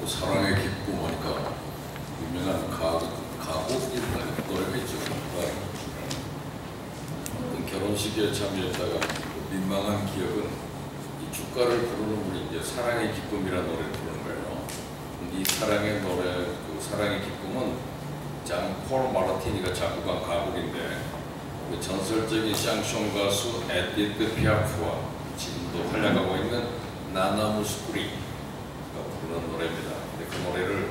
사랑의 기쁨 하니까 유명한 가곡이라는 노래가 있죠. 어떤 결혼식에 참여했다가 민망한 기억은 이 주가를 부르는 분이 이제 사랑의 기쁨이라는 노래를 부르는 거예요. 이 사랑의 노래, 그 사랑의 기쁨은 장-폴 마르티니가 작곡한 가곡인데 그 전설적인 샹송 가수 에디트 피아프와 지금도 활약하고 있는 나나 무스쿠리가 부르는 노래입니다. 근데 그 노래를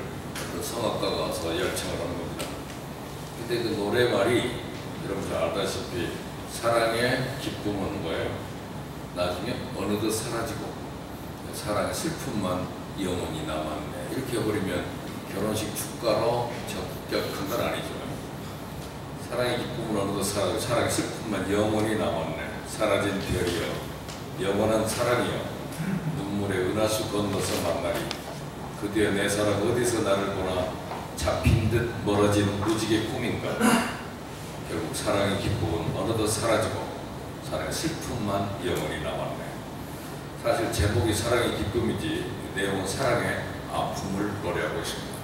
어떤 성악가가 와서 열창을 하는 겁니다. 근데 그 노래 말이 여러분 잘 알다시피 사랑의 기쁨은 뭐예요? 나중에 어느덧 사라지고 사랑의 슬픔만 영원히 남았네. 이렇게 해버리면 결혼식 축가로 적격한 건 아니죠. 사랑의 기쁨은 어느덧 사라지고 사랑의 슬픔만 영원히 남았네. 사라진 별이여 영원한 사랑이여 눈물의 은하수 건너서 만나리 그대여 내 사랑 어디서 나를 보나 잡힌 듯 멀어진 무지개 꿈인가. 결국 사랑의 기쁨은 어느덧 사라지고 사랑의 슬픔만 영원히 남았네. 사실 제목이 사랑의 기쁨이지 내용은 사랑의 아픔을 노래하고 있습니다.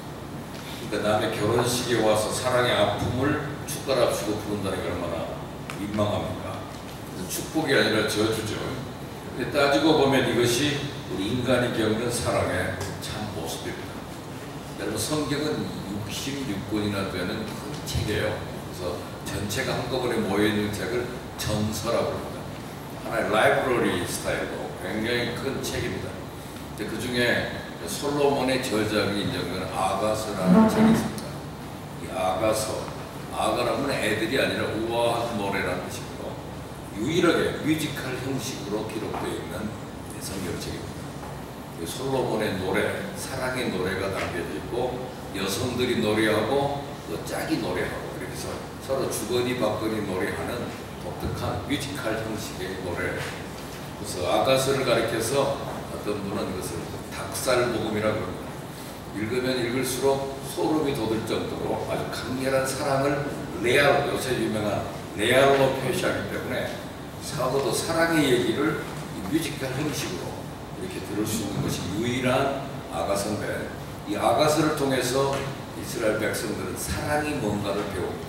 그러니까 남의 결혼식에 와서 사랑의 아픔을 축가랍시고 부른다는 게 얼마나 민망합니까? 축복이 아니라 저주죠. 근데 따지고 보면 이것이 우리 인간이 겪는 사랑의 참 모습입니다. 여러분 성경은 66권이나 되는 큰 책이에요. 그래서 전체가 한꺼번에 모여있는 책을 전서라고 합니다. 하나의 라이브러리 스타일로 굉장히 큰 책입니다. 그 중에 솔로몬의 저작이 인정되는 아가서라는 책이 있습니다. 이 아가서, 아가라면 애들이 아니라 우아한 노래라는 뜻이고 유일하게 뮤지컬 형식으로 기록되어 있는 성경책입니다. 솔로몬의 노래, 사랑의 노래가 담겨져 있고 여성들이 노래하고 또 짝이 노래하고 이렇게 해서 서로 주거니 받거니 노래하는 독특한 뮤지컬 형식의 노래. 그래서 아가서를 가리켜서 어떤 분은 이것을 닭살복음이라고 합니다. 읽으면 읽을수록 소름이 돋을 정도로 아주 강렬한 사랑을 레알로, 요새 유명한 레알로 표시하기 때문에 사고도 사랑의 얘기를 뮤지컬 형식으로 이렇게 들을 수 있는 것이 유일한 아가서인데 이 아가서를 통해서 이스라엘 백성들은 사랑이 뭔가를 배웁니다.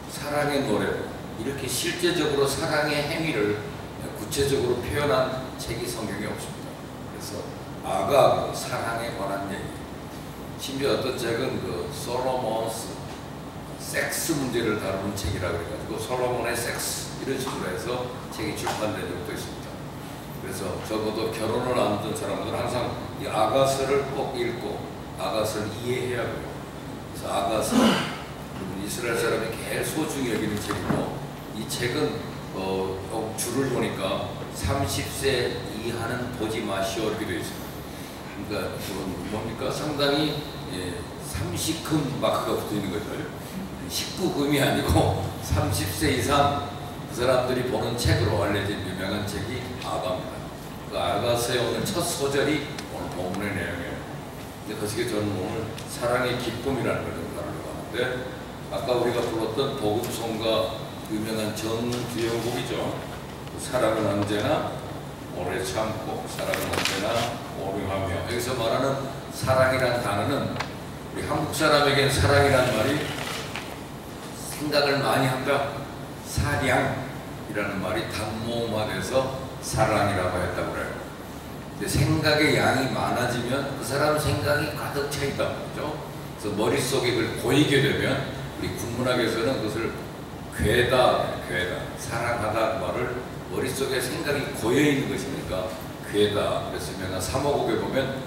사랑의 노래로 이렇게 실제적으로 사랑의 행위를 구체적으로 표현한 책이 성경에 없습니다. 그래서 아가, 사랑에 관한 얘기. 심지어 어떤 책은 그 솔로몬스 섹스 문제를 다루는 책이라고 해가지고 솔로몬의 섹스 이런 식으로 해서 책이 출판된 적도 있습니다. 그래서 적어도 결혼을 앞둔 사람들은 항상 이 아가서를 꼭 읽고 아가서를 이해해야 해요. 그래서 아가서 이스라엘 사람이 제일 소중히 여기는 책이고 이 책은 줄을 보니까 30세 이하는 보지 마시오 이렇게 되어 있습니다. 그러니까 그건 뭡니까? 상당히 30금 마크가 붙어 있는 거죠. 19금이 아니고 30세 이상 그 사람들이 보는 책으로 알려진 유명한 책이 아가입니다. 그 아가서의 오늘 첫 소절이 오늘 본문의 내용이에요. 근데 거기에 저는 오늘 사랑의 기쁨이라는 걸 좀 다루려고 하는데 아까 우리가 불렀던 복음송가 유명한 전주영곡이죠. 사랑은 언제나 오래 참고 사랑은 언제나 오묘하며 여기서 말하는 사랑이라는 단어는 우리 한국 사람에겐 사랑이라는 말이 생각을 많이 한다. 사량이라는 말이 단모음화돼서 사랑이라고 했다고 그래요. 근데 생각의 양이 많아지면 그 사람 생각이 가득 차 있다 그죠? 그래서 머릿속에 그걸 고이게 되면 우리 국문학에서는 그것을 괴다, 사랑하다 그 말을 머릿속에 생각이 고여있는 것이니까 괴다. 그래서 유명한 삼오곡에 보면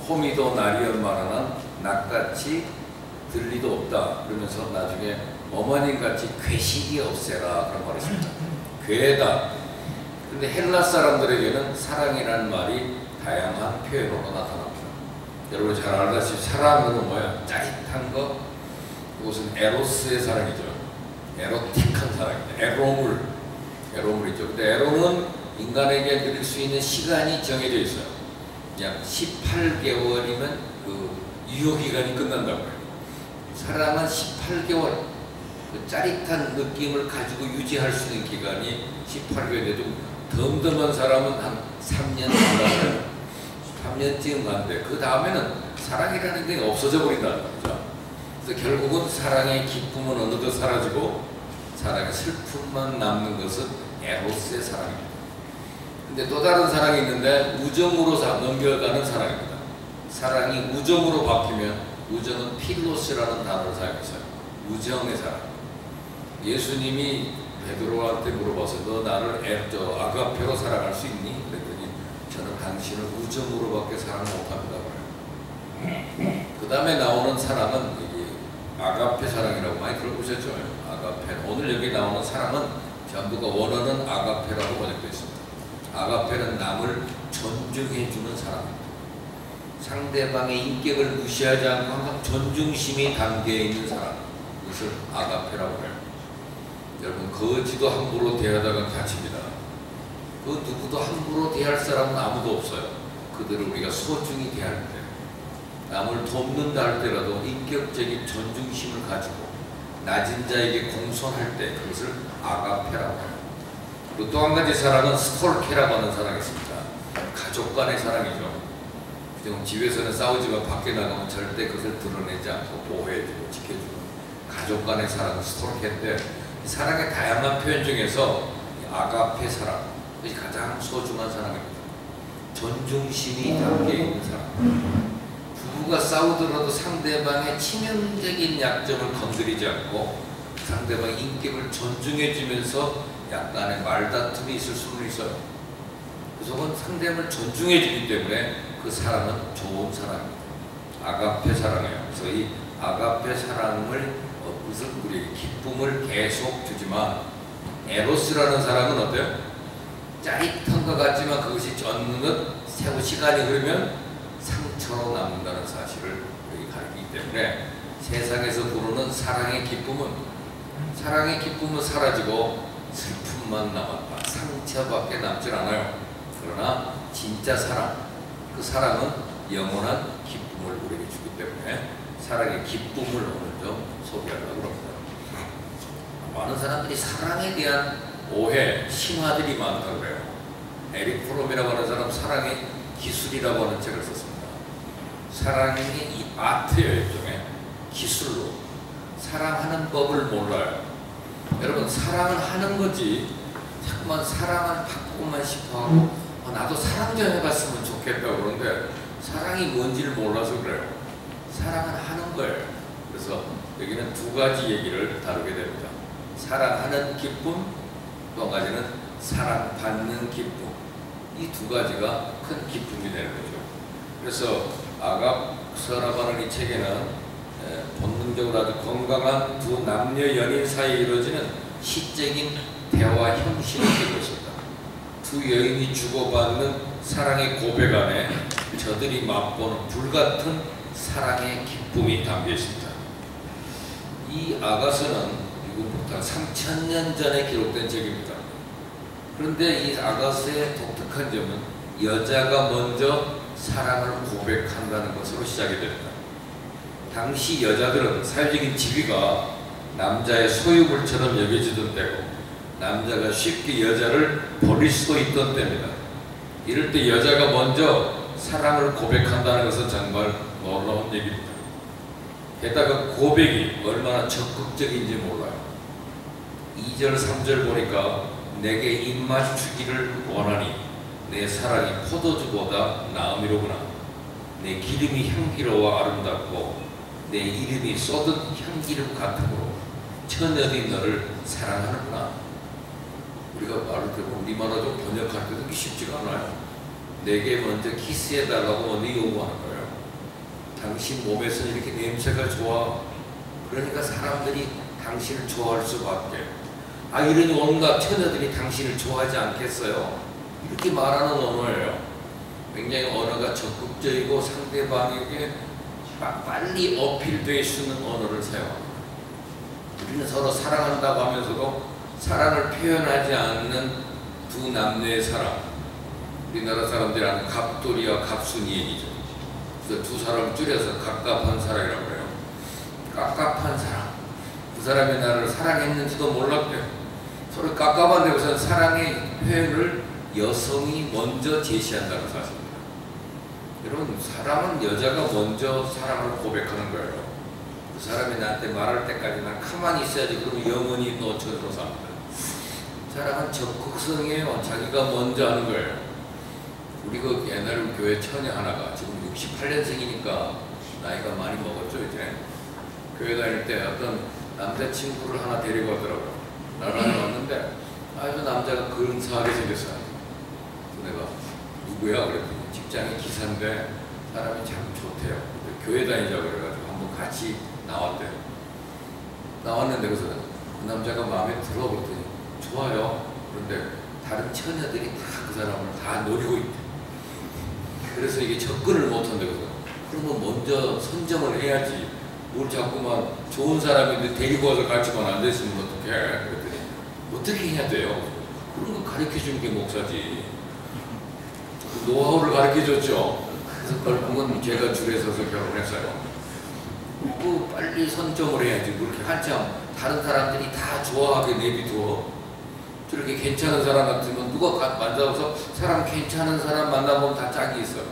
호미도 나리언 말하는 낫같이 들리도 없다. 그러면서 나중에 어머님같이 괴식이 없애라 그런 말이 있습니다. 괴다. 근데 헬라 사람들에게는 사랑이라는 말이 다양한 표현으로 나타납니다. 여러분 잘 알다시피 사랑은 뭐야? 짜릿한 것. 그것은 에로스의 사랑이죠. 에로틱한 사랑입니다. 에로물이죠. 근데 에로는 인간에게 누릴 수 있는 시간이 정해져 있어요. 그냥 18개월이면 그 유효기간이 끝난다고 해요. 사랑은 18개월 그 짜릿한 느낌을 가지고 유지할 수 있는 기간이 18개월인데 좀 덤덤한 사람은 한 3년 정도 3년쯤 간데 그 다음에는 사랑이라는 게 없어져 버린다는 거죠. 그래서 결국은 사랑의 기쁨은 어느덧 사라지고 사랑의 슬픔만 남는 것은 에로스의 사랑입니다. 근데 또 다른 사랑이 있는데 우정으로 넘겨가는 사랑입니다. 사랑이 우정으로 바뀌면 우정은 필로스라는 단어를 사용했어요. 우정의 사랑. 예수님이 베드로한테 물어봐서 너 나를 아가페로 사랑할 수 있니? 그랬더니 저는 당신을 우정으로밖에 사랑 못합니다. 그 다음에 나오는 사랑은 아가페 사랑이라고 많이 들어보셨죠? 아가페. 오늘 여기 나오는 사랑은 전부가 원어는 아가페라고 번역되어 있습니다. 아가페는 남을 존중해주는 사랑입니다. 상대방의 인격을 무시하지 않고 항상 존중심이 담겨있는 사랑, 그것을 아가페라고 해요. 여러분, 거지도 함부로 대하다가 다칩니다. 그 누구도 함부로 대할 사람은 아무도 없어요. 그들을 우리가 소중히 대할 때, 남을 돕는다 할 때라도 인격적인 존중심을 가지고 낮은 자에게 공손할 때 그것을 아가페라고 해요. 그리고 또 한 가지 사랑은 스톨케라고 하는 사랑이 있습니다. 가족 간의 사랑이죠. 집에서는 싸우지만 밖에 나가면 절대 그것을 드러내지 않고 보호해주고 지켜주는 가족 간의 사랑은 스톨케인데, 사랑의 다양한 표현 중에서 아가페 사랑, 그것이 가장 소중한 사랑입니다. 존중심이 담겨있는 사랑. 부부가 싸우더라도 상대방의 치명적인 약점을 건드리지 않고 상대방의 인격을 존중해주면서 약간의 말다툼이 있을 수는 있어요. 그래서 상대방을 존중해주기 때문에 그 사랑은 좋은 사랑입니다. 아가페 사랑이에요. 그래서 이 아가페 사랑을 무슨 우리에게 기쁨을 계속 주지만, 에로스라는 사랑은 어때요? 짜릿한 것 같지만 그것이 어느덧 세월 시간이 흐르면 상처로 남는다는 사실을 여기 가르치기 때문에 세상에서 부르는 사랑의 기쁨은 사라지고 슬픔만 남았다. 상처밖에 남질 않아요. 그러나 진짜 사랑, 그 사랑은 영원한 기쁨을 우리에게 주기 때문에 사랑의 기쁨을 오늘 좀 소개하려고 합니다. 많은 사람들이 사랑에 대한 오해, 신화들이 많다고 그래요. 에릭 프롬이라고 하는 사람 사랑의 기술이라고 하는 책을 썼습니다. 사랑이 이 아트예요. 일종의 기술로. 사랑하는 법을 몰라요. 여러분, 사랑을 하는 거지 자꾸만 사랑을 받고만 싶어하고 나도 사랑 좀 해봤으면 좋겠다고 그러는데 사랑이 뭔지를 몰라서 그래요. 사랑을 하는 거예요. 그래서 여기는 두 가지 얘기를 다루게 됩니다. 사랑하는 기쁨, 또 한 가지는 사랑받는 기쁨. 이 두 가지가 큰 기쁨이 되는 거죠. 그래서 아갑서라고 하는 이 책에는 본능적으로 아주 건강한 두 남녀 연인 사이에 이루어지는 시적인 대화 형식을 띠고 있습니다. 두 여인이 주고받는 사랑의 고백 안에 저들이 맛보는 불같은 사랑의 기쁨이 담겨 있습니다. 이 아가서는 미국부터 3000년 전에 기록된 책입니다. 그런데 이 아가서의 독특한 점은 여자가 먼저 사랑을 고백한다는 것으로 시작이 됩니다. 당시 여자들은 사회적인 지위가 남자의 소유물처럼 여겨지던 때고 남자가 쉽게 여자를 버릴 수도 있던 때입니다. 이럴 때 여자가 먼저 사랑을 고백한다는 것은 정말 놀라운 얘기입니다. 게다가 고백이 얼마나 적극적인지 몰라요. 2절 3절 보니까 내게 입맞추기를 원하니 내 사랑이 포도주보다 나음이로구나. 내 기름이 향기로워 아름답고 내 이름이 쏟은 향기름 같으므로 처녀들이 너를 사랑하는구나. 우리가 말을 들고 우리말로 좀 번역할 때도 쉽지가 않아요. 내게 먼저 키스해달라고 먼저 요구하는 거예요. 당신 몸에서 이렇게 냄새가 좋아. 그러니까 사람들이 당신을 좋아할 수밖에. 이러니 온갖 처녀들이 당신을 좋아하지 않겠어요? 이렇게 말하는 언어예요. 굉장히 언어가 적극적이고 상대방에게 빨리 어필될 수 있는 언어를 사용합니다. 우리는 서로 사랑한다고 하면서도 사랑을 표현하지 않는 두 남녀의 사랑. 우리나라 사람들이 하는 갑돌이와 갑순이 얘기죠. 그래서 두 사람을 줄여서 갑갑한 사랑이라고 해요. 갑갑한 사랑. 그 사람이 나를 사랑했는지도 몰랐대요. 서로 깝깝한 데서는 사랑의 표현을 여성이 먼저 제시한다는 사실입니다. 여러분, 사랑은 여자가 먼저 사랑을 고백하는 거예요. 그 사람이 나한테 말할 때까지 난 가만히 있어야지. 그러면 영원히 놓쳐서 삽니다. 사랑은 적극성이에요. 자기가 먼저 하는 거예요. 우리 그 옛날에 교회 처녀 하나가 지금 68년생이니까 나이가 많이 먹었죠, 이제. 교회 다닐 때 어떤 남자친구를 하나 데리고 왔더라고요. 나를 왔는데 아주 남자가 근사하게 생겼어요. 내가 누구야? 그랬더니 직장이 기사인데 사람이 참 좋대요. 교회 다니자고 그래가지고 한번 같이 나왔대요. 나왔는데 그래서 그 남자가 마음에 들어 그랬더니 좋아요. 그런데 다른 처녀들이 다 그 사람을 다 노리고 있대. 그래서 이게 접근을 못한다고 그래서 그러면 먼저 선정을 해야지. 뭘 자꾸만 좋은 사람인데 데리고 와서 같이만 안 됐으면 어떡해? 그랬더니 어떻게 해야 돼요? 그런 거 가르쳐주는 게 목사지. 그 노하우를 가르쳐줬죠. 그래서 결국은 제가 줄에 서서 결혼했어요. 그 빨리 선점을 해야지. 그렇게 한참 다른 사람들이 다 좋아하게 내비두어. 저렇게 괜찮은 사람 같으면 누가 만나서 사람 괜찮은 사람 만나보면 다 짝이 있어요.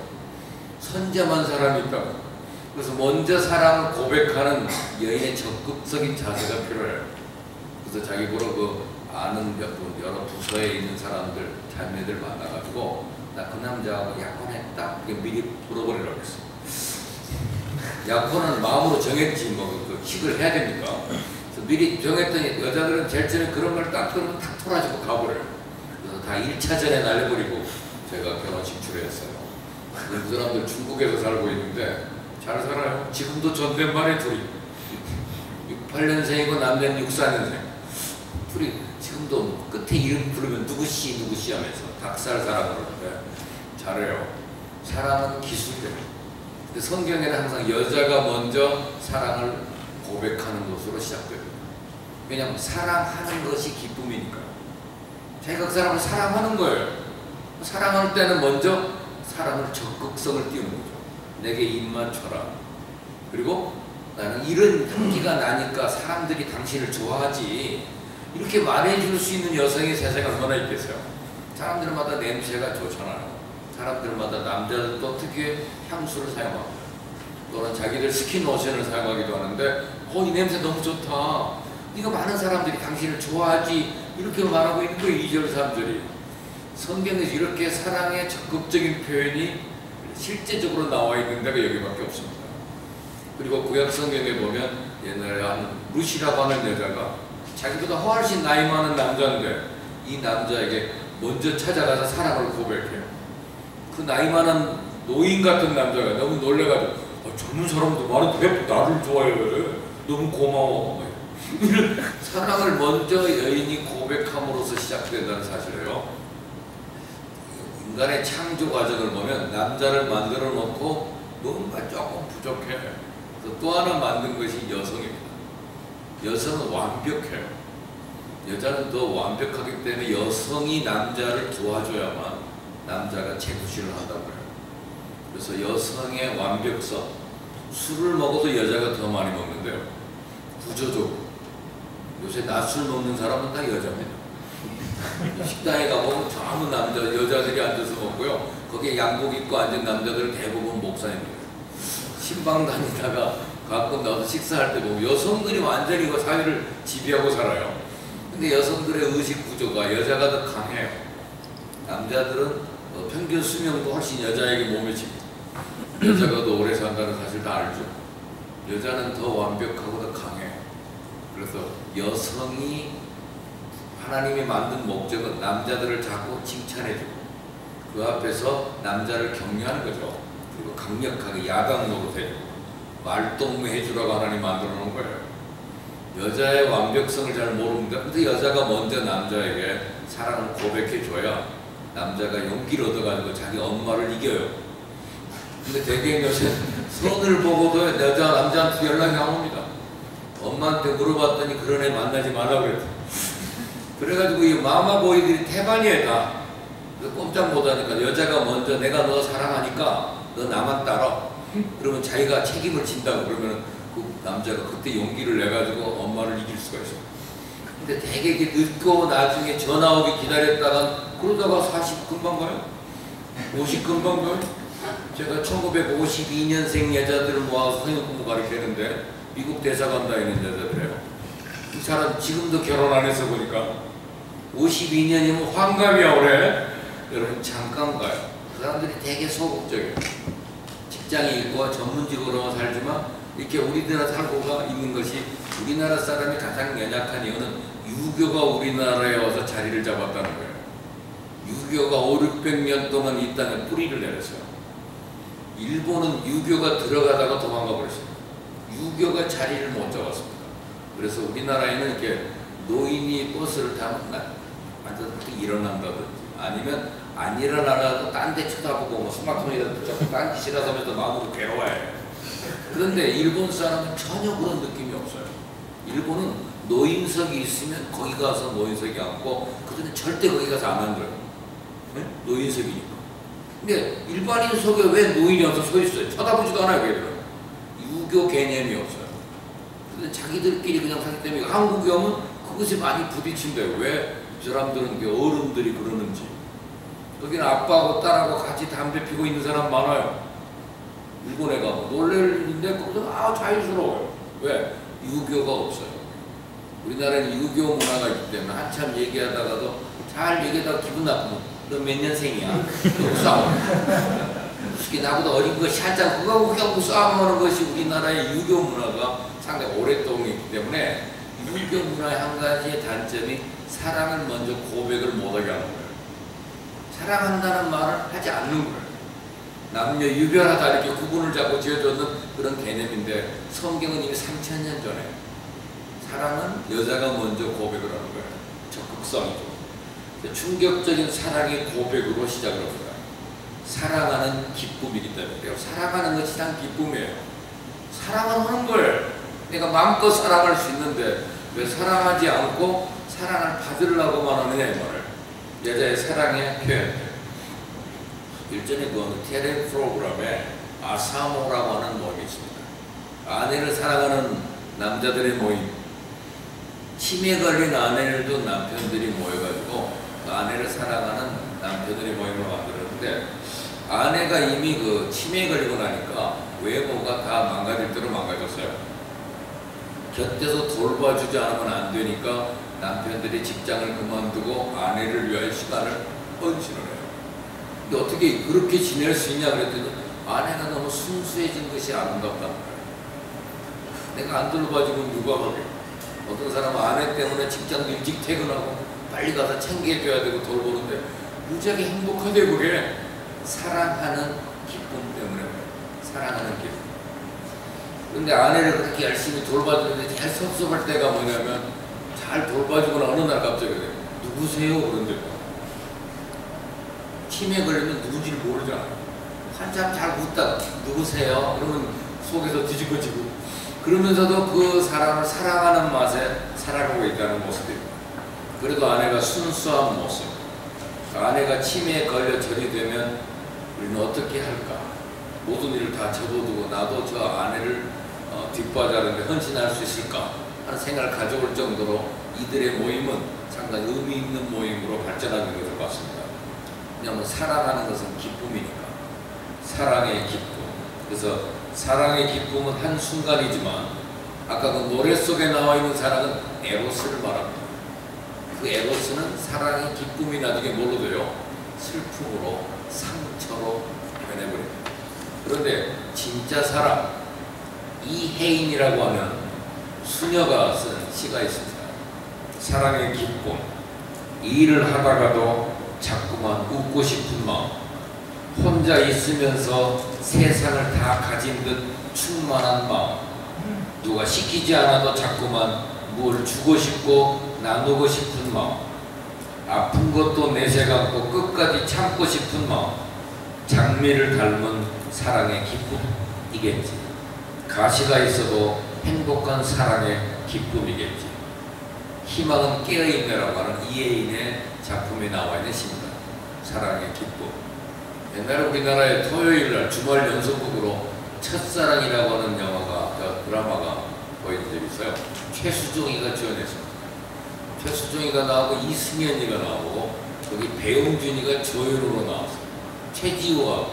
선점한 사람이 있다고. 그래서 먼저 사랑을 고백하는 여인의 적극적인 자세가 필요해요. 그래서 자기 보러 그 아는 여러 부서에 있는 사람들, 자매들 만나가지고 나 그 남자하고 약혼했다. 그게 미리 풀어버리라고 했어. 약혼은 마음으로 정했지 뭐 킥을 해야 됩니까? 그래서 미리 정했더니 여자들은 제일 처음에 그런 걸 딱 들으면 탁 털어지고 가버려요. 그래서 다 1차전에 날려버리고 제가 결혼식 주례했어요. 그 사람들 중국에서 살고 있는데 잘 살아요. 지금도 존댓말에 둘이 68년생이고 남자는 64년생 둘이 지금도 끝에 이름 부르면 누구씨 누구씨 하면서 닭살 사랑 그러는데 잘해요. 사랑은 기술이에요. 근데 성경에는 항상 여자가 먼저 사랑을 고백하는 것으로 시작됩니다. 왜냐하면 사랑하는 것이 기쁨이니까요. 자기가 그 사람을 사랑하는 거예요. 사랑할 때는 먼저 사람을 적극성을 띄우는 거죠. 내게 입만 쳐라. 그리고 나는 이런 향기가 나니까 사람들이 당신을 좋아하지. 이렇게 말해줄 수 있는 여성이 세상에 얼마나 있겠어요. 사람들마다 냄새가 좋잖아요. 사람들마다 남자들도 특유의 향수를 사용하고 또는 자기들 스킨로션을 사용하기도 하는데 이 냄새 너무 좋다. 네가 많은 사람들이 당신을 좋아하지. 이렇게 말하고 있는 거예요. 2절 3절이. 성경에서 이렇게 사랑의 적극적인 표현이 실제적으로 나와 있는 데가 여기밖에 없습니다. 그리고 구약 성경에 보면 옛날에 한 루시라고 하는 여자가 자기보다 훨씬 나이 많은 남자인데 이 남자에게 먼저 찾아가서 사랑을 고백해요. 그 나이 많은 노인 같은 남자가 너무 놀래가지고 젊은 사람도 많은데 왜 나를 좋아해 그래? 너무 고마워. 이런 사랑을 먼저 여인이 고백함으로써 시작된다는 사실이에요. 인간의 창조 과정을 보면 남자를 만들어 놓고 뭔가 조금 부족해. 그래서 또 하나 만든 것이 여성입니다. 여성은 완벽해요. 여자는 더 완벽하기 때문에 여성이 남자를 도와줘야만 남자가 재구실을 한다고 해요. 그래서 여성의 완벽성, 술을 먹어도 여자가 더 많이 먹는데요. 구조적으로 요새 낮술 먹는 사람은 다 여자입니다. 식당에 가보면 전부 남자, 여자들이 앉아서 먹고요. 거기에 양복 입고 앉은 남자들 대부분 목사입니다. 신방 다니다가 가끔 나와서 식사할 때 보면 여성들이 완전히 그 사회를 지배하고 살아요. 근데 여성들의 의식 구조가 여자가 더 강해요. 남자들은 평균 수명도 훨씬 여자에게 몸에 집니다. 여자가 더 오래 산다는 사실 다 알죠. 여자는 더 완벽하고 더 강해요. 그래서 여성이 하나님이 만든 목적은 남자들을 자꾸 칭찬해주고 그 앞에서 남자를 격려하는 거죠. 그리고 강력하게 야당 노릇해주고 말동무 해주라고 하나님 만들어 놓은 거예요. 여자의 완벽성을 잘 모릅니다. 근데 여자가 먼저 남자에게 사랑을 고백해줘야 남자가 용기를 얻어가지고 자기 엄마를 이겨요. 근데 대개 요새 손을 보고도 남자한테 연락이 안 옵니다. 엄마한테 물어봤더니 그런 애 만나지 말라고 그랬대. 그래가지고 이 마마보이들이 태반이에요 다. 꼼짝 못하니까 여자가 먼저 내가 너 사랑하니까 너 나만 따라. 그러면 자기가 책임을 진다고 그러면 그 남자가 그때 용기를 내가지고 엄마를 이길 수가 있어요. 근데 되게 이렇게 늦고 나중에 전화 오기 기다렸다가 그러다가 40 금방 가요? 50 금방 가요? 제가 1952년생 여자들을 모아서 성역 공부 가르치는데 미국 대사관 다니는 여자들이에요. 이 사람 지금도 결혼 안 해서 보니까 52년이면 환갑이야 올해. 여러분 잠깐 가요. 그 사람들이 되게 소극적이에요. 직장이 있고 전문직으로 살지만 이렇게 우리나라 살고가 있는 것이 우리나라 사람이 가장 연약한 이유는 유교가 우리나라에 와서 자리를 잡았다는 거예요. 유교가 500~600년 동안 이 땅에 뿌리를 내렸어요. 일본은 유교가 들어가다가 도망가 버렸어요. 유교가 자리를 못 잡았습니다. 그래서 우리나라에는 이렇게 노인이 버스를 타면 완전 일어난다든지 아니면 안 일어나라도 딴 데 쳐다보고 뭐 스마트폰이라도 붙잡고 딴짓이라도 하면서 마음으로 괴로워해요. 그런데 일본 사람은 전혀 그런 느낌이 없어요. 일본은 노인석이 있으면 거기 가서 노인석에 앉고 그들은 절대 거기 가서 안 앉아요. 네? 노인석이니까. 근데 일반인석에 왜 노인이 와서 서 있어요? 쳐다보지도 않아요. 걔들은. 유교 개념이 없어요. 근데 자기들끼리 그냥 사기 때문에 한국에 오면 그것이 많이 부딪힌대요. 왜 이 사람들은 어른들이 그러는지. 거기는 아빠하고 딸하고 같이 담배 피고 있는 사람 많아요. 일본에 가면 놀랄 일인데 거기서 자유스러워요. 왜? 유교가 없어요. 우리나라는 유교 문화가 있기 때문에 한참 얘기하다가도 잘 얘기하다가 기분 나쁘면 너 몇 년생이야? 너 싸워. 특히 나보다 어린 것이 살짝 그거 싸움하는 것이 우리나라의 유교 문화가 상당히 오랫동안 있기 때문에 유교 문화의 한 가지의 단점이 사랑을 먼저 고백을 못하게 하는 거예요. 사랑한다는 말을 하지 않는 거예요. 남녀 유별하다 이렇게 구분을 잡고 지어줬는 그런 개념인데 성경은 이미 3000년 전에 사랑은 여자가 먼저 고백을 하는 거예요. 적극성이죠. 충격적인 사랑의 고백으로 시작을 합니다. 사랑하는 기쁨이기 때문에 사랑하는 것이 단 기쁨이에요. 사랑을 하는 거예요. 내가 마음껏 사랑할 수 있는데 왜 사랑하지 않고 사랑을 받으려고만 하느냐 이 말을. 여자의 사랑의 표현. 일전에 그 어느 텔레 프로그램에 아사모라고 하는 모임이 있습니다. 아내를 사랑하는 남자들의 모임. 치매에 걸린 아내를 둔 남편들이 모여가지고 아내를 사랑하는 남편들의 모임을 만들었는데 아내가 이미 그 치매에 걸리고 나니까 외모가 다 망가질 대로 망가졌어요. 곁에서 돌봐주지 않으면 안 되니까 남편들이 직장을 그만두고 아내를 위할 시간을 헌신을 해요. 근데 어떻게 그렇게 지낼 수 있냐 그랬더니 아내가 너무 순수해진 것이 아름답다는 거예요. 내가 안 돌봐주면 누가 하게. 어떤 사람은 아내 때문에 직장도 일찍 퇴근하고 빨리 가서 챙겨줘야 되고 돌보는데 무지하게 행복하대. 그게 사랑하는 기쁨 때문에 사랑하는 기쁨. 그런데 아내를 그렇게 열심히 돌봐주는데 제일 섭섭할 때가 뭐냐면 잘 돌봐주거나 어느 날 갑자기 그래. 누구세요? 그런데 치매에 걸리면 누군지를 모르잖아. 한참 잘 웃다가 누구세요? 그러면 속에서 뒤집어지고 그러면서도 그 사람을 사랑하는 맛에 살아가고 있다는 모습입니다. 그래도 아내가 순수한 모습. 아내가 치매에 걸려 절이 되면 우리는 어떻게 할까? 모든 일을 다 접어두고 나도 저 아내를 뒷바자르는데 헌신할 수 있을까? 하는 생각을 가져올 정도로 이들의 모임은 상당히 의미 있는 모임으로 발전하는 것을 봤습니다. 왜냐하면 사랑하는 것은 기쁨이니까. 사랑의 기쁨. 그래서 사랑의 기쁨은 한순간이지만 아까 그 노래 속에 나와 있는 사랑은 에로스를 말합니다. 그 에로스는 사랑의 기쁨이 나중에 뭘로 돼요? 슬픔으로, 상처로 변해버립니다. 그런데 진짜 사랑, 이혜인이라고 하는 수녀가 쓴 시가 있습니다. 사랑의 기쁨. 일을 하다가도 자꾸만 웃고 싶은 마음, 혼자 있으면서 세상을 다 가진 듯 충만한 마음, 누가 시키지 않아도 자꾸만 뭘 주고 싶고 나누고 싶은 마음, 아픈 것도 내색 않고 끝까지 참고 싶은 마음, 장미를 닮은 사랑의 기쁨이겠지. 가시가 있어도 행복한 사랑의 기쁨이겠지. 희망은 깨어있네라고 하는 이혜인의 작품에 나와 있는 시입니다. 사랑의 기쁨. 옛날에 우리나라에 토요일날 주말 연속극으로 첫사랑이라고 하는 영화가, 드라마가 보인 적이 있어요. 최수종이가 주연했습니다. 최수종이가 나오고 이승연이가 나오고 거기 배용준이가 조연으로 나왔어요. 최지우와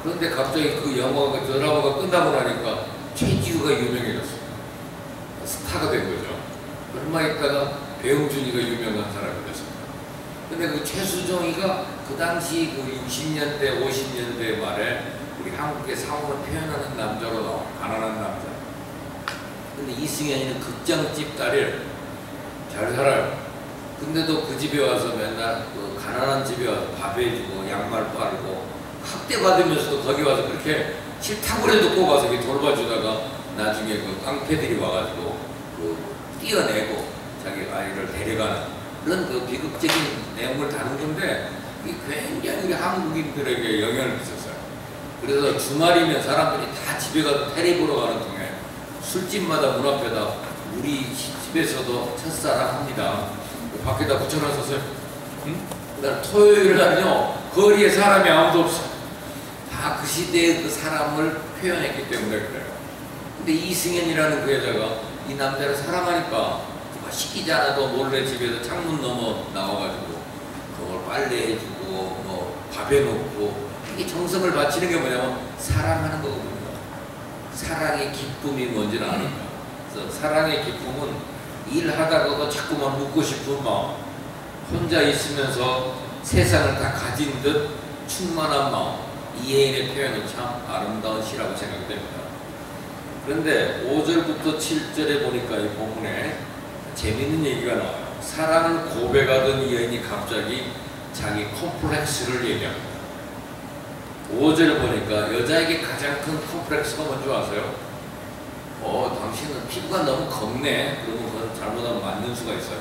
그런데 갑자기 그 영화가 드라마가 끝나고 나니까 최지우가 유명해졌어요. 스타가 된 거죠. 얼마 있다가 배용준이가 유명한 사람이 됐습니다. 근데 그 최수종이가 그 당시 그 60년대, 50년대 말에 우리 한국의 상황을 표현하는 남자로 나와. 가난한 남자. 근데 이승현이는 극장집 딸이에요. 잘 살아요. 근데도 그 집에 와서 맨날 그 가난한 집에 와서 밥 해주고 양말 빨고 학대받으면서도 거기 와서 그렇게 싫다고 해도 꼭 와서 이렇게 돌봐주다가 나중에 그 깡패들이 와가지고 그 뛰어내고 자기 아이를 데려가는 그런 그 비극적인 내용을 다룬 건데 이게 굉장히 한국인들에게 영향을 미쳤어요. 그래서 주말이면 사람들이 다 집에 가서 테레비 보러 가는 중에 술집마다 문 앞에다 우리 집에서도 첫사랑 합니다. 밖에다 붙여놨었어요. 응? 그다음 토요일 날은요 거리에 사람이 아무도 없어. 다 그 시대의 그 사람을 표현했기 때문에 그래요. 근데 이승현이라는 그 여자가 이 남자를 사랑하니까 시키지 않아도 몰래 집에서 창문 넘어 나와가지고 그걸 빨래해주고 뭐 밥에 놓고 이게 정성을 바치는 게 뭐냐면 사랑하는 거거든요. 사랑의 기쁨이 뭔지는 아니까. 그래서 사랑의 기쁨은 일하다가도 자꾸만 묻고 싶은 마음, 혼자 있으면서 세상을 다 가진 듯 충만한 마음, 이혜인의 표현은 참 아름다운 시라고 생각됩니다. 그런데 5절부터 7절에 보니까 이 본문에 재밌는 얘기가 나와요. 사랑을 고백하던 이 여인이 갑자기 자기 컴플렉스를 얘기합니다. 5절 보니까 여자에게 가장 큰 컴플렉스가 뭔지 아세요? 당신은 피부가 너무 검네. 그러면 그건 잘못하면 맞는 수가 있어요.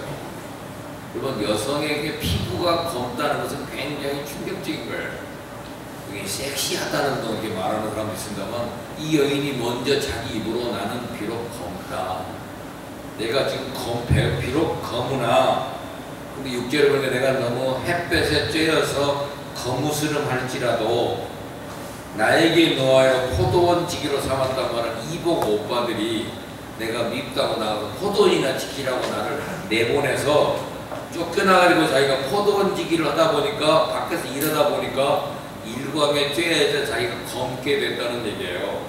물론 여성에게 피부가 검다는 것은 굉장히 충격적인 거예요. 그게 섹시하다는 거 이렇게 말하는 사람도 있습니다만 이 여인이 먼저 자기 입으로 나는 비록 검다. 내가 지금 비록 검으나 근데 6절에 보니까 내가 너무 햇볕에 쬐어서 거무스름 할지라도 나에게 놓아여 포도원지기로 삼았다고 하는 이복 오빠들이 내가 밉다고 나가서 포도원이나 지키라고 나를 내보내서 쫓겨나가지고 자기가 포도원지기를 하다 보니까 밖에서 일하다 보니까 일광에 쬐어져 자기가 검게 됐다는 얘기예요.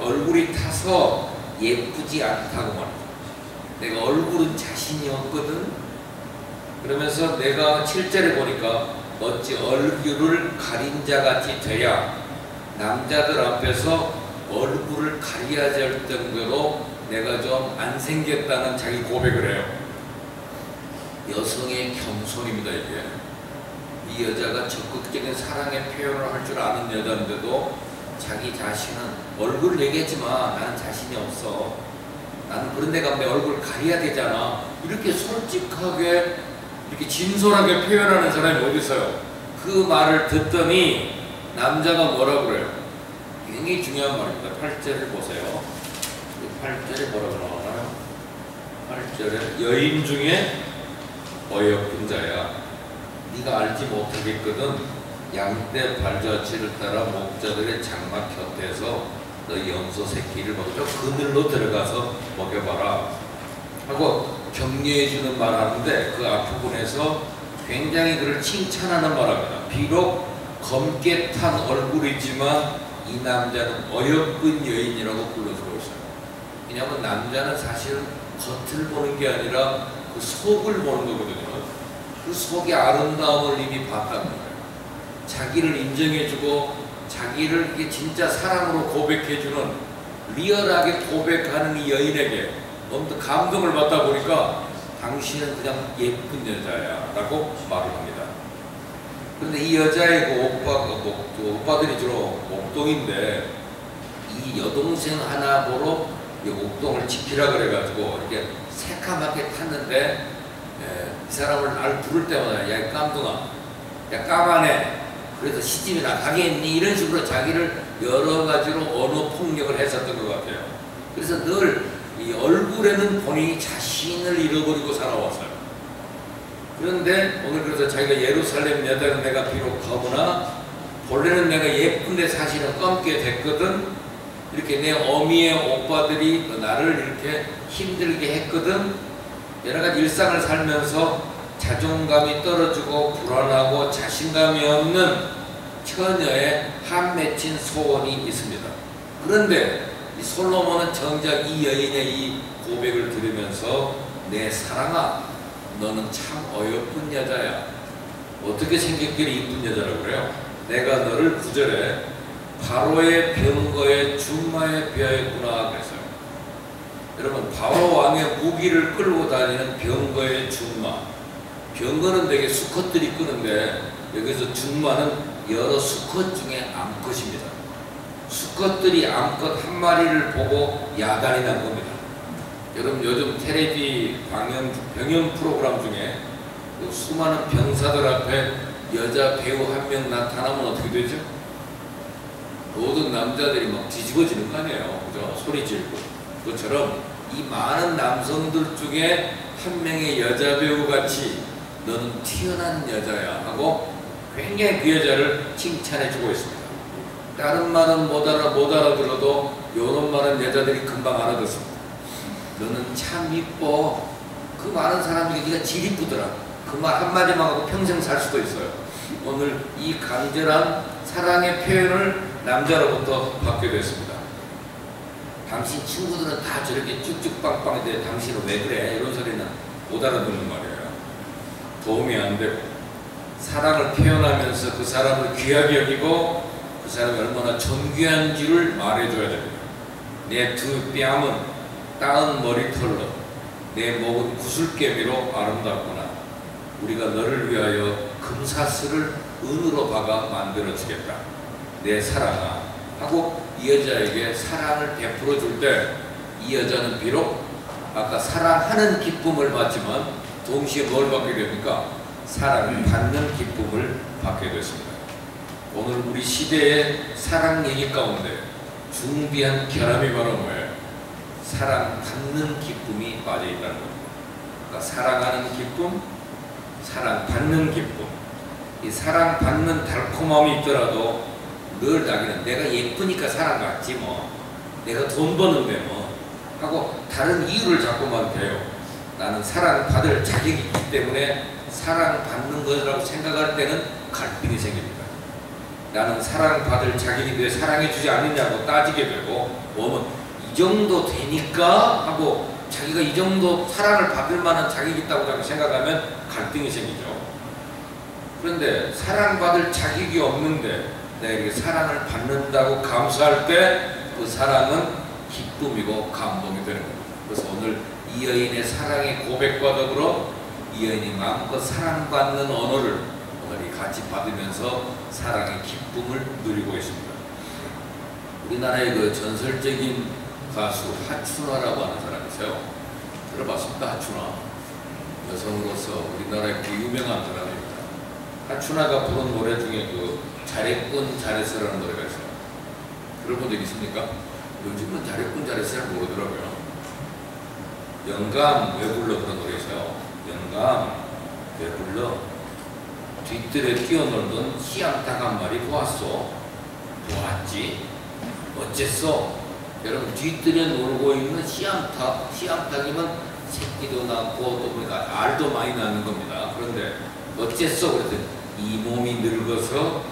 얼굴이 타서 예쁘지 않다고 말이죠. 내가 얼굴은 자신이 없거든. 그러면서 내가 7절에 보니까 어찌 얼굴을 가린 자같이 돼야 남자들 앞에서 얼굴을 가려야지 할 정도로 내가 좀 안 생겼다는 자기 고백을 해요. 여성의 겸손입니다. 이게 이 여자가 적극적인 사랑의 표현을 할 줄 아는 여자인데도 자기 자신은 얼굴을 얘기했지만 나는 자신이 없어. 나는 그런 데 가면 내 얼굴을 가려야 되잖아. 이렇게 솔직하게 이렇게 진솔하게 표현하는 사람이 어디 있어요? 그 말을 듣더니 남자가 뭐라고 그래요? 굉장히 중요한 말입니다. 8절을 보세요. 8절에 뭐라고 나오나요? 8절에 여인 중에 어여쁜 자야 네가 알지 못하겠거든 양떼 발자취를 따라 목자들의 장막 곁에서 너희 염소 새끼를 먹여 그늘로 들어가서 먹여봐라 하고 격려해주는 말 하는데 그 앞부분에서 굉장히 그를 칭찬하는 말합니다. 비록 검게 탄 얼굴이지만 이 남자는 어여쁜 여인이라고 불러주고 있어요. 왜냐하면 남자는 사실은 겉을 보는 게 아니라 그 속을 보는 거거든요. 그 속의 아름다움을 이미 봤다는 거예요. 자기를 인정해주고 자기를 이게 진짜 사랑으로 고백해주는 리얼하게 고백하는 이 여인에게 너무 감동을 받다 보니까 당신은 그냥 예쁜 여자야 라고 말을 합니다. 그런데 이 여자의 그 오빠들이 주로 목동인데 이 여동생 하나 보러 이 목동을 지키라 그래가지고 이렇게 새카맣게 탔는데 이 사람을 날 부를 때마다 야 이 깜둥아 야 까마네 그래서 시집이 나가겠니 이런 식으로 자기를 여러 가지로 언어 폭력을 했었던 것 같아요. 그래서 늘 이 얼굴에는 본인이 자신을 잃어버리고 살아왔어요. 그런데 오늘 그래서 자기가 예루살렘 여자는 내가 비록 거구나 본래는 내가 예쁜데 사실은 검게 됐거든. 이렇게 내 어미의 오빠들이 나를 이렇게 힘들게 했거든. 여러 가지 일상을 살면서 자존감이 떨어지고 불안하고 자신감이 없는 처녀의 한 맺힌 소원이 있습니다. 그런데 이 솔로몬은 정작 이 여인의 이 고백을 들으면서 내 사랑아 너는 참 어여쁜 여자야. 어떻게 생겼길래 이쁜 여자라고 그래요? 내가 너를 9절에 바로의 병거의 준마에 비하였구나 그랬어요. 여러분 바로 왕의 무기를 끌고 다니는 병거의 준마. 병거는 되게 수컷들이 끄는데 여기서 준마는 여러 수컷 중에 암컷입니다. 수컷들이 암컷 한 마리를 보고 야단이 난 겁니다. 여러분 요즘 텔레비 병영 프로그램 중에 수많은 병사들 앞에 여자 배우 한 명 나타나면 어떻게 되죠? 모든 남자들이 막 뒤집어지는 거 아니에요. 그죠? 소리 지르고. 그것처럼 이 많은 남성들 중에 한 명의 여자 배우 같이 너는 튀어난 여자야 하고 굉장히 그 여자를 칭찬해 주고 있습니다. 다른 말은 못 알아들어도 이런 말은 여자들이 금방 알아듣습니다. 너는 참 이뻐. 그 많은 사람 중에 네가 제일 이쁘더라. 그 말 한마디만 하고 평생 살 수도 있어요. 오늘 이 간절한 사랑의 표현을 남자로부터 받게 됐습니다. 당신 친구들은 다 저렇게 쭉쭉빵빵인데 당신은 왜 그래? 이런 소리는 못 알아듣는 말이에요. 도움이 안 되고 사랑을 표현하면서 그 사람을 귀하게 여기고 그 사람이 얼마나 존귀한지를 말해줘야 됩니다. 내 두 뺨은 따은 머리털로 내 목은 구슬개미로 아름답구나. 우리가 너를 위하여 금사슬을 은으로 박아 만들어주겠다. 내 사랑아 하고 이 여자에게 사랑을 베풀어 줄 때 이 여자는 비록 아까 사랑하는 기쁨을 받지만 동시에 뭘 받게 됩니까? 사랑을 받는 기쁨을 받게 됐습니다. 오늘 우리 시대의 사랑 얘기 가운데 중비한 결함이 바로 뭐예요? 사랑받는 기쁨이 빠져있다는 겁니다. 그러니까 사랑하는 기쁨, 사랑받는 기쁨. 이 사랑받는 달콤함이 있더라도 늘 자기는 내가 예쁘니까 사랑받지 뭐, 내가 돈 버는데 뭐 하고 다른 이유를 자꾸만 대요. 나는 사랑받을 자격이 있기 때문에 사랑받는 것이라고 생각할 때는 갈등이 생깁니다. 나는 사랑받을 자격이 왜 사랑해주지 않느냐고 따지게 되고, 뭐면 이 정도 되니까 하고 자기가 이 정도 사랑을 받을 만한 자격이 있다고 생각하면 갈등이 생기죠. 그런데 사랑받을 자격이 없는데 내가 이렇게 사랑을 받는다고 감사할 때 그 사랑은 기쁨이고 감동이 되는 겁니다. 그래서 오늘 이 여인의 사랑의 고백과 더불어 이 여인이 마음껏 사랑받는 언어를 오늘 같이 받으면서 사랑의 기쁨을 누리고 있습니다. 우리나라의 그 전설적인 가수 하춘화라고 하는 사람이 있어요. 들어봤습니까? 하춘화. 여성으로서 우리나라의 그 유명한 사람입니다. 하춘화가 부른 노래 중에 그 잘했군 잘했어라는 노래가 있어요. 들어본 적 있습니까? 요즘은 잘했군 잘했어를 모르더라고요. 영감 왜 불러 그런 노래 있어요. 영감 왜 불러 뒷뜰에 뛰어놀던 씨암탉 한 마리 보았어. 보았지. 어째서? 여러분 뒷뜰에 놀고 있는 씨암탉이면 새끼도 낳고 또 보니까 알도 많이 낳는 겁니다. 그런데 어째서? 그랬더니 이 몸이 늙어서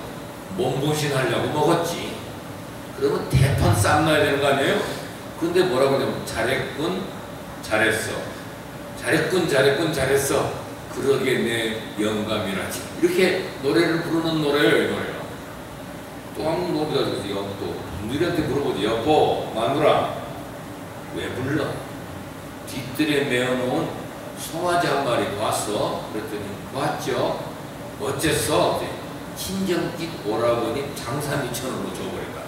몸보신 하려고 먹었지. 그러면 대판 쌈놔야 되는 거 아니에요? 근데 뭐라고 하냐면 잘했군 잘했어. 잘했군 잘했군 잘했어. 그러게 내 영감이라지. 이렇게 노래를 부르는 노래예요. 이 노래요. 또 한 번 노래가 있어요. 또 누리한테 물어보지. 여보 마누라 왜 불러? 뒷뜰에 메어놓은 송아지 한 마리 봤어? 그랬더니 봤죠. 어째서? 친정집 오라버니 장사 미천으로 줘버렸다.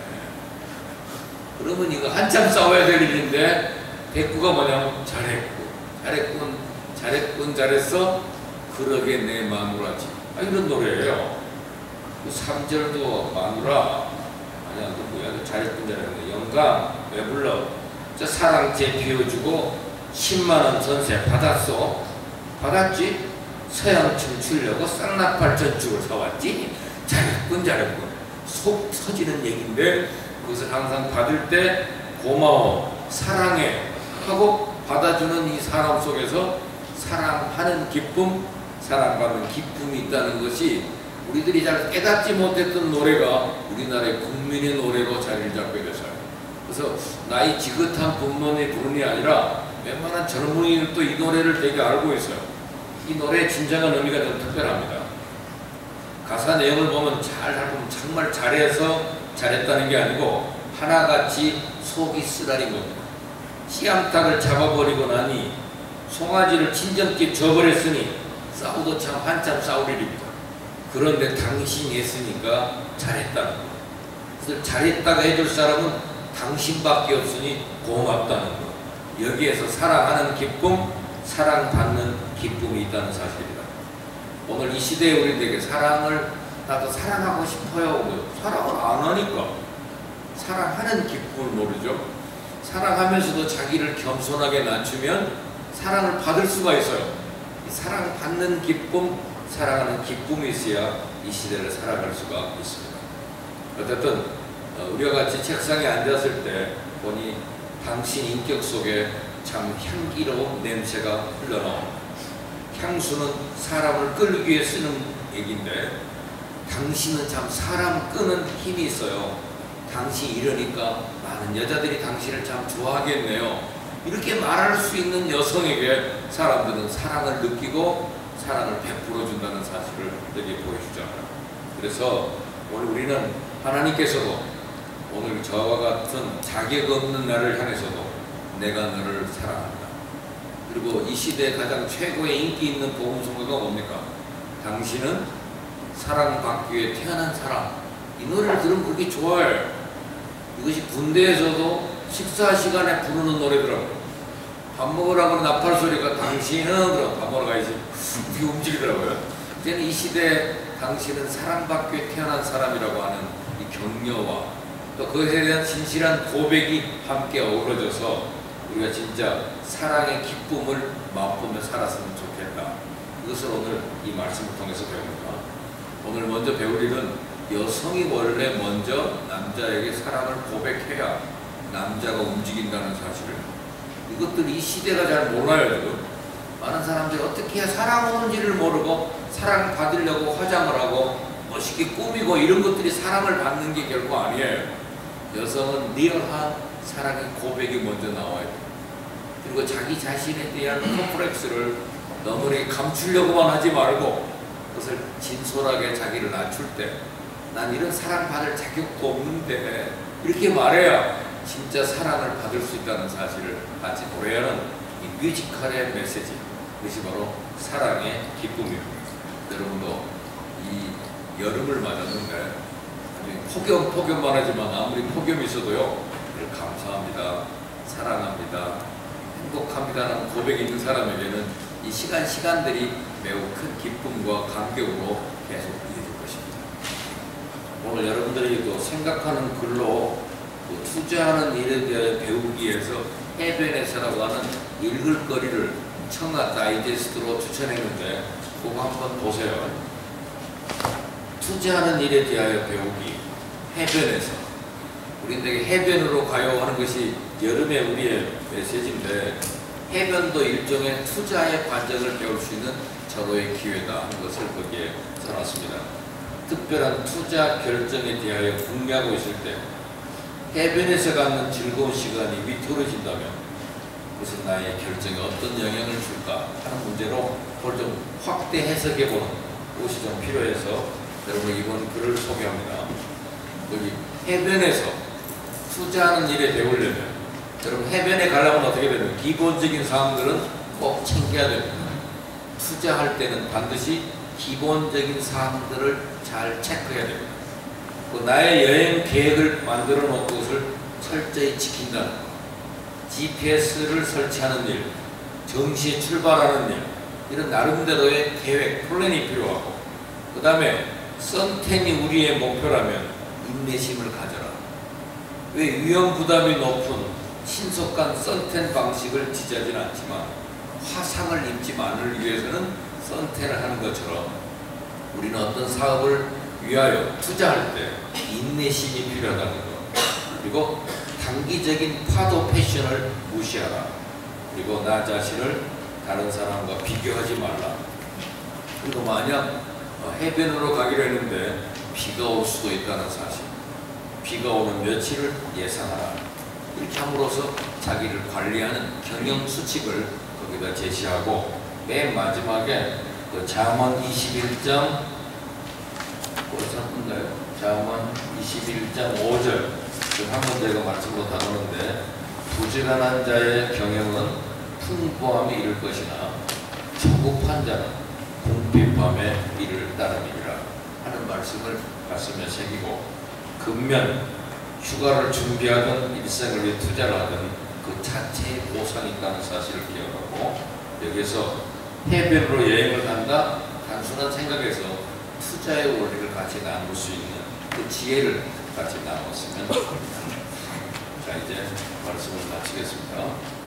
그러면 이거 한참 싸워야 될 일인데 대꾸가 뭐냐면 잘했군 잘했어. 그러게 내 마누라지. 이런 노래예요. 3절도 마누라 아니야 너 뭐야 잘했군 잘했네. 영감 왜 불러? 저 사랑제 비워주고 10만원 전세 받았어. 받았지? 서양 춤추려고 쌍나팔 전축을 사왔지. 잘했군 잘했군. 속 터지는 얘기인데 그것을 항상 받을 때 고마워 사랑해 하고 받아주는 이 사람 속에서 사랑하는 기쁨, 사랑받는 기쁨이 있다는 것이 우리들이 잘 깨닫지 못했던 노래가 우리나라의 국민의 노래로 자리를 잡게 됐어요. 그래서 나이 지긋한 분만이 부른이 아니라 웬만한 젊은이들도 이 노래를 되게 알고 있어요. 이 노래의 진정한 의미가 좀 특별합니다. 가사 내용을 보면 정말 잘해서 잘했다는 게 아니고 하나같이 속이 쓰라린 겁니다. 씨암탉을 잡아버리고 나니 송아지를 친정집 줘버렸으니 싸우도 참 한참 싸울 일입니다. 그런데 당신이 했으니까 잘했다는 거예요. 그래서 잘했다가 해줄 사람은 당신밖에 없으니 고맙다는 거. 여기에서 사랑하는 기쁨, 사랑받는 기쁨이 있다는 사실이다. 오늘 이 시대에 우리들에게 사랑을 나도 사랑하고 싶어요. 사랑을 안 하니까 사랑하는 기쁨을 모르죠. 사랑하면서도 자기를 겸손하게 낮추면 사랑을 받을 수가 있어요. 이 사랑받는 기쁨, 사랑하는 기쁨이 있어야 이 시대를 살아갈 수가 있습니다. 어쨌든 우리와 같이 책상에 앉았을 때 보니 당신 인격 속에 참 향기로운 냄새가 흘러나옵니다. 향수는 사람을 끌기 위해 쓰는 얘기인데 당신은 참 사람 끄는 힘이 있어요. 당신 이러니까 많은 여자들이 당신을 참 좋아하겠네요. 이렇게 말할 수 있는 여성에게 사람들은 사랑을 느끼고 사랑을 베풀어 준다는 사실을 여기 보여주잖아요. 그래서 오늘 우리는 하나님께서도 오늘 저와 같은 자격 없는 나를 향해서도 내가 너를 사랑한다. 그리고 이 시대에 가장 최고의 인기 있는 복음성가가 뭡니까? 당신은 사랑받기 위해 태어난 사람. 이 노래를 들으면 그렇게 좋아해요. 이것이 군대에서도 식사 시간에 부르는 노래더라고요. 밥 먹으라고 나팔 소리가 당신은 그럼 밥 먹으러 가야지. 이렇게 움직이더라고요. 이제는 이 시대에 당신은 사랑받기 위해 태어난 사람이라고 하는 이 격려와 또 그것에 대한 진실한 고백이 함께 어우러져서 우리가 진짜 사랑의 기쁨을 맛보며 살았으면 좋겠다. 이것을 오늘 이 말씀을 통해서 배웁니다. 오늘 먼저 배울 일은 여성이 원래 먼저 남자에게 사랑을 고백해야 남자가 움직인다는 사실을, 이것들이 이 시대가 잘 몰라요. 지금 많은 사람들이 어떻게 해야 사랑 오는지를 모르고 사랑을 받으려고 화장을 하고 멋있게 꾸미고 이런 것들이 사랑을 받는 게 결코 아니에요. 여성은 리얼한 사랑의 고백이 먼저 나와야 돼요. 그리고 자기 자신에 대한 컴플렉스를 너무나 감추려고만 하지 말고 그것을 진솔하게 자기를 낮출 때 난 이런 사랑받을 자격도 없는데 이렇게 말해야 진짜 사랑을 받을 수 있다는 사실을 같이 노래하는 이 뮤지컬의 메시지, 그것이 바로 사랑의 기쁨입니다. 여러분도 이 여름을 맞았는데 폭염만 하지만 아무리 폭염이 있어도요 감사합니다, 사랑합니다, 행복합니다라는 고백이 있는 사람에게는 이 시간들이 매우 큰 기쁨과 감격으로 계속 이어질 것입니다. 오늘 여러분들이 또 생각하는 글로 투자하는 일에 대해 배우기 위해서 해변에서라고 하는 읽을 거리를 청아 다이제스트로 추천했는데 그거 한번 보세요. 투자하는 일에 대하여 배우기, 해변에서. 우리는 되게 해변으로 가요 하는 것이 여름에 우리의 메시지인데 해변도 일종의 투자의 과정을 배울 수 있는 절호의 기회다 하는 것을 거기에 써놨습니다. 특별한 투자 결정에 대하여 궁리하고 있을 때 해변에서 갖는 즐거운 시간이 위태로워진다면 그것은 나의 결정에 어떤 영향을 줄까 하는 문제로 그걸 좀 확대 해석해보는 것이 좀 필요해서 여러분 이번 글을 소개합니다. 여기 해변에서 투자하는 일에 배우려면 여러분 해변에 가려면 어떻게 되면 기본적인 사항들은 꼭 챙겨야 됩니다. 투자할 때는 반드시 기본적인 사항들을 잘 체크해야 됩니다. 나의 여행 계획을 만들어 놓고 그것을 철저히 지킨다는 것, GPS를 설치하는 일, 정시에 출발하는 일, 이런 나름대로의 계획, 플랜이 필요하고 그 다음에 선텐이 우리의 목표라면 인내심을 가져라. 왜 위험 부담이 높은 신속한 선텐 방식을 지지하지는 않지만 화상을 입지 않을 위해서는 선텐을 하는 것처럼 우리는 어떤 사업을 위하여 투자할 때 인내심이 필요하다는 것, 그리고 단기적인 파도 패션을 무시하라. 그리고 나 자신을 다른 사람과 비교하지 말라. 그리고 만약 해변으로 가기로 했는데 비가 올 수도 있다는 사실, 비가 오는 며칠을 예상하라. 이렇게 함으로써 자기를 관리하는 경영 수칙을 거기다 제시하고, 맨 마지막에 그 잠언 21장 잠언 21장 5절 한번 제가 말씀으로 다루는데, 부지런한 자의 경영은 풍부함에 이를 것이나 조급한 자는 궁핍함에 이를 따름이니라 하는 말씀을 가슴에 새기고, 근면 휴가를 준비하든 일생을 위해 투자를 하든 그 자체에 보상이 있다는 사실을 기억하고, 여기서 해변으로 여행을 간다 단순한 생각에서 투자의 원리를 같이 나눌 수 있는 그 지혜를 같이 나눴으면 합니다. 자, 이제 말씀을 마치겠습니다.